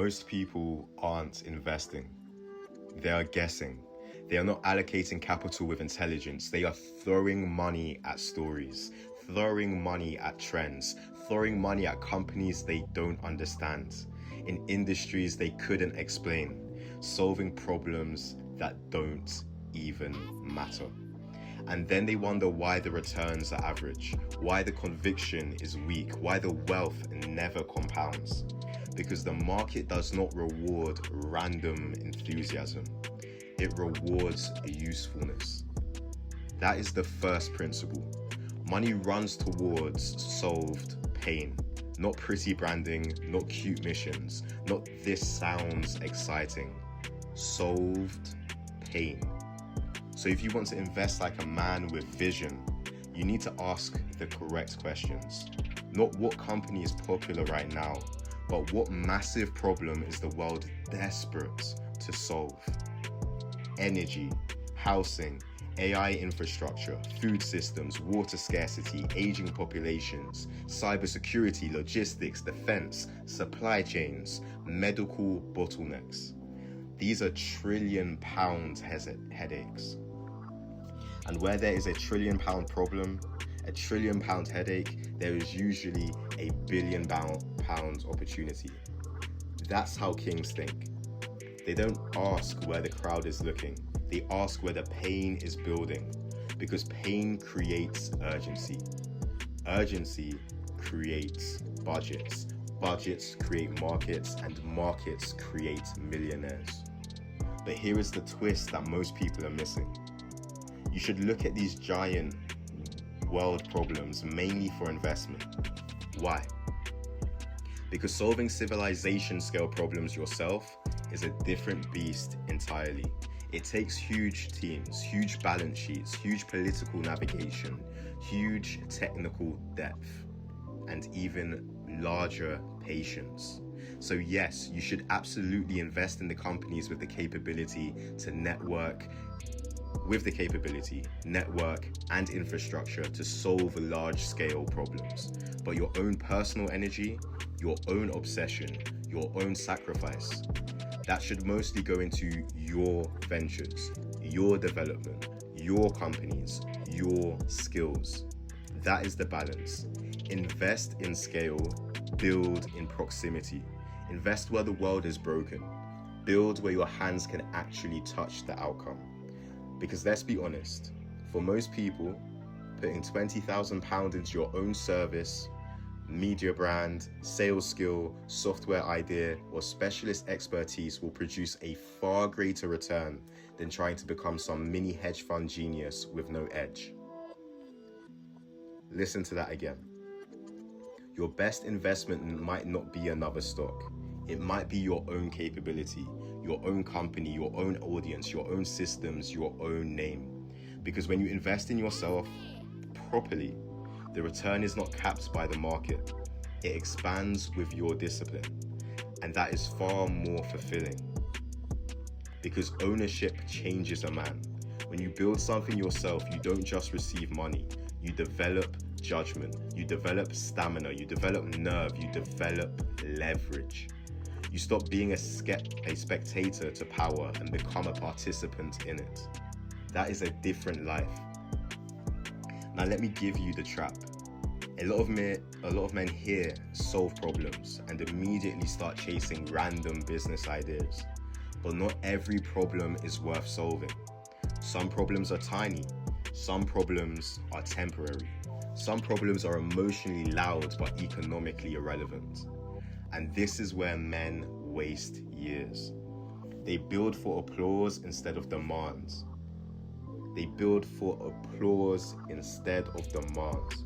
Most people aren't investing. They are guessing. They are not allocating capital with intelligence. They are throwing money at stories, throwing money at trends, throwing money at companies they don't understand, in industries they couldn't explain, solving problems that don't even matter. And then they wonder why the returns are average, why the conviction is weak, why the wealth never compounds. Because the market does not reward random enthusiasm. It rewards usefulness. That is the first principle. Money runs towards solved pain, not pretty branding, not cute missions, not this sounds exciting. Solved pain. So if you want to invest like a man with vision, you need to ask the correct questions. Not what company is popular right now, but what massive problem is the world desperate to solve? Energy, housing, AI infrastructure, food systems, water scarcity, aging populations, cybersecurity, logistics, defense, supply chains, medical bottlenecks. These are trillion-pound headaches. And where there is a trillion-pound problem, a trillion-pound headache, there is usually a billion-pound opportunity. That's how kings think. They don't ask where the crowd is looking. They ask where the pain is building, because pain creates urgency. Urgency creates budgets. Budgets create markets, and markets create millionaires. But here is the twist that most people are missing. You should look at these giant world problems mainly for investment. Why? Because solving civilization scale problems yourself is a different beast entirely. It takes huge teams, huge balance sheets, huge political navigation, huge technical depth, and even larger patience. So yes, you should absolutely invest in the companies with the capability to network and infrastructure to solve large-scale problems. But your own personal energy, your own obsession, your own sacrifice, that should mostly go into your ventures, your development, your companies, your skills. That is the balance. Invest in scale, build in proximity. Invest where the world is broken. Build where your hands can actually touch the outcome. Because let's be honest, for most people, putting £20,000 into your own service, media brand, sales skill, software idea, or specialist expertise will produce a far greater return than trying to become some mini hedge fund genius with no edge. Listen to that again. Your best investment might not be another stock. It might be your own capability, your own company, your own audience, your own systems, your own name. Because when you invest in yourself properly, the return is not capped by the market. It expands with your discipline. And that is far more fulfilling. Because ownership changes a man. When you build something yourself, you don't just receive money. You develop judgment. You develop stamina. You develop nerve. You develop leverage. You stop being a spectator to power and become a participant in it. That is a different life. Now let me give you the trap. A lot of men here solve problems and immediately start chasing random business ideas. But not every problem is worth solving. Some problems are tiny. Some problems are temporary. Some problems are emotionally loud but economically irrelevant. And this is where men waste years. They build for applause instead of demands. They build for applause instead of demands.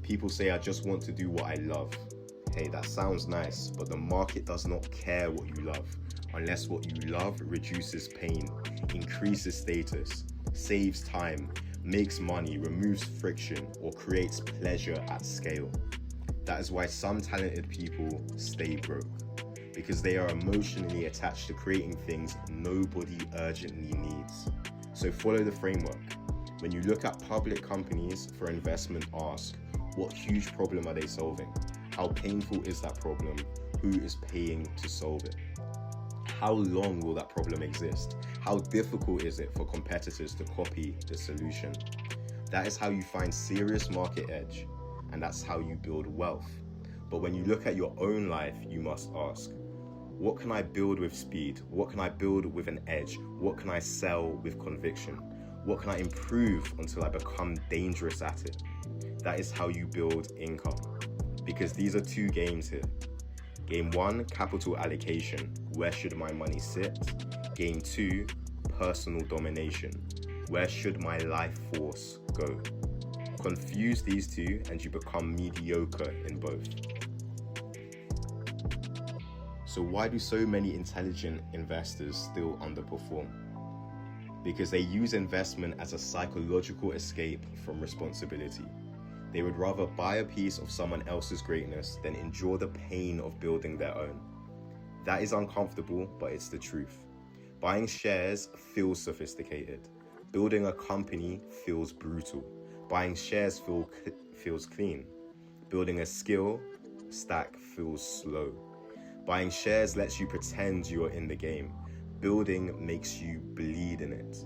People say, I just want to do what I love. Hey, that sounds nice, but the market does not care what you love, unless what you love reduces pain, increases status, saves time, makes money, removes friction, or creates pleasure at scale. That is why some talented people stay broke, because they are emotionally attached to creating things nobody urgently needs. So follow the framework. When you look at public companies for investment, ask, what huge problem are they solving? How painful is that problem? Who is paying to solve it? How long will that problem exist? How difficult is it for competitors to copy the solution? That is how you find serious market edge, and that's how you build wealth. But when you look at your own life, you must ask, what can I build with speed? What can I build with an edge? What can I sell with conviction? What can I improve until I become dangerous at it? That is how you build income. Because these are two games here. Game 1, capital allocation. Where should my money sit? Game 2, personal domination. Where should my life force go? Confuse these two and you become mediocre in both. So why do so many intelligent investors still underperform? Because they use investment as a psychological escape from responsibility. They would rather buy a piece of someone else's greatness than endure the pain of building their own. That is uncomfortable, but it's the truth. Buying shares feels sophisticated. Building a company feels brutal. Buying shares feels clean. Building a skill stack feels slow. Buying shares lets you pretend you're in the game. Building makes you bleed in it.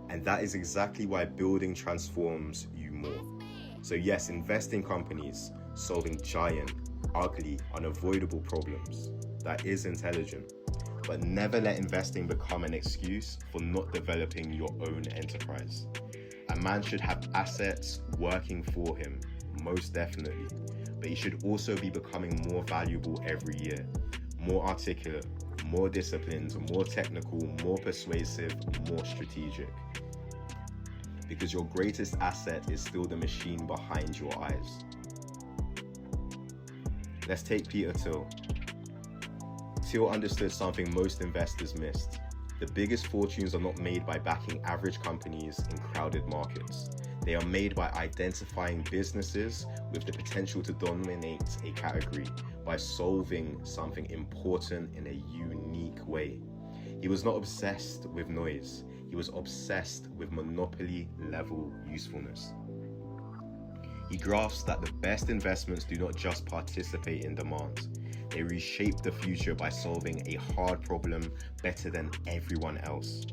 And that is exactly why building transforms you more. So yes, invest in companies solving giant, ugly, unavoidable problems. That is intelligent. But never let investing become an excuse for not developing your own enterprise. A man should have assets working for him, most definitely. But he should also be becoming more valuable every year, more articulate, more disciplined, more technical, more persuasive, more strategic. Because your greatest asset is still the machine behind your eyes. Let's take Peter Thiel. Thiel understood something most investors missed. The biggest fortunes are not made by backing average companies in crowded markets. They are made by identifying businesses with the potential to dominate a category by solving something important in a unique way. He was not obsessed with noise. He was obsessed with monopoly-level usefulness. He grasped that the best investments do not just participate in demand. They reshape the future by solving a hard problem better than everyone else.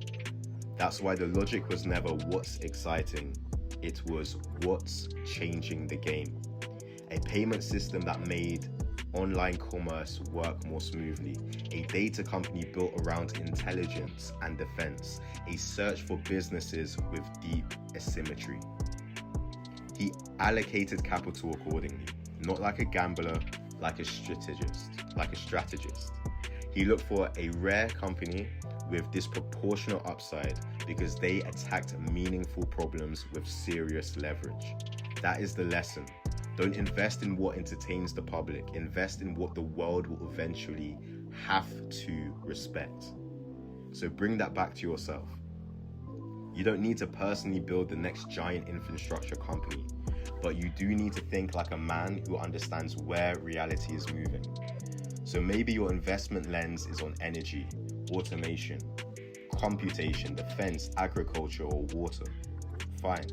That's why the logic was never what's exciting. It was what's changing the game. A payment system that made online commerce work more smoothly, a data company built around intelligence and defense, a search for businesses with deep asymmetry. He allocated capital accordingly, not like a gambler, like a strategist. He looked for a rare company with disproportionate upside because they attacked meaningful problems with serious leverage. That is the lesson. Don't invest in what entertains the public. Invest in what the world will eventually have to respect. So bring that back to yourself. You don't need to personally build the next giant infrastructure company, but you do need to think like a man who understands where reality is moving. So maybe your investment lens is on energy, automation, computation, defense, agriculture, or water. Fine.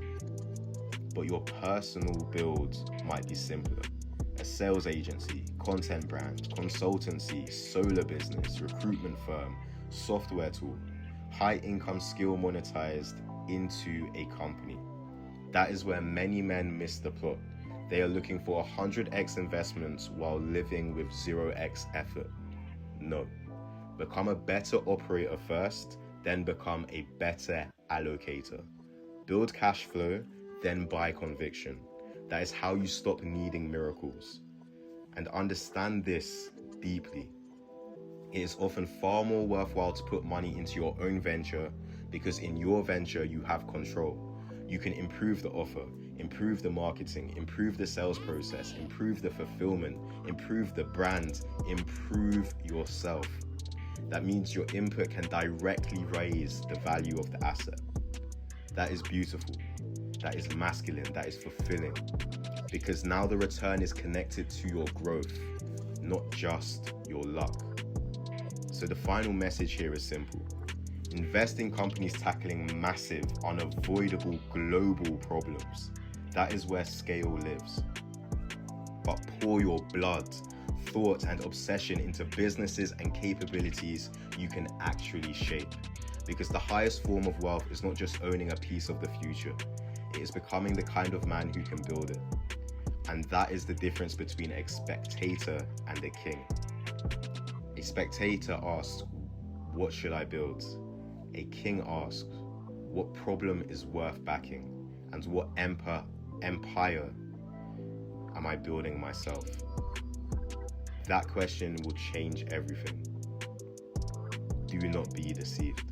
But your personal build might be simpler. A sales agency, content brand, consultancy, solar business, recruitment firm, software tool, high income skill monetized into a company. That is where many men miss the plot. They are looking for 100x investments while living with 0x effort. No. Become a better operator first, then become a better allocator. Build cash flow, then buy conviction. That is how you stop needing miracles. And understand this deeply. It is often far more worthwhile to put money into your own venture because in your venture you have control. You can improve the offer, improve the marketing, improve the sales process, improve the fulfillment, improve the brand, improve yourself. That means your input can directly raise the value of the asset. That is beautiful. That is masculine. That is fulfilling. Because now the return is connected to your growth, not just your luck. So the final message here is simple. Invest in companies tackling massive, unavoidable global problems. That is where scale lives. But pour your blood, thought and obsession into businesses and capabilities you can actually shape. Because the highest form of wealth is not just owning a piece of the future, it is becoming the kind of man who can build it. And that is the difference between a spectator and a king. A spectator asks, what should I build? A king asks, what problem is worth backing? And what empire am I building myself? That question will change everything. Do not be deceived.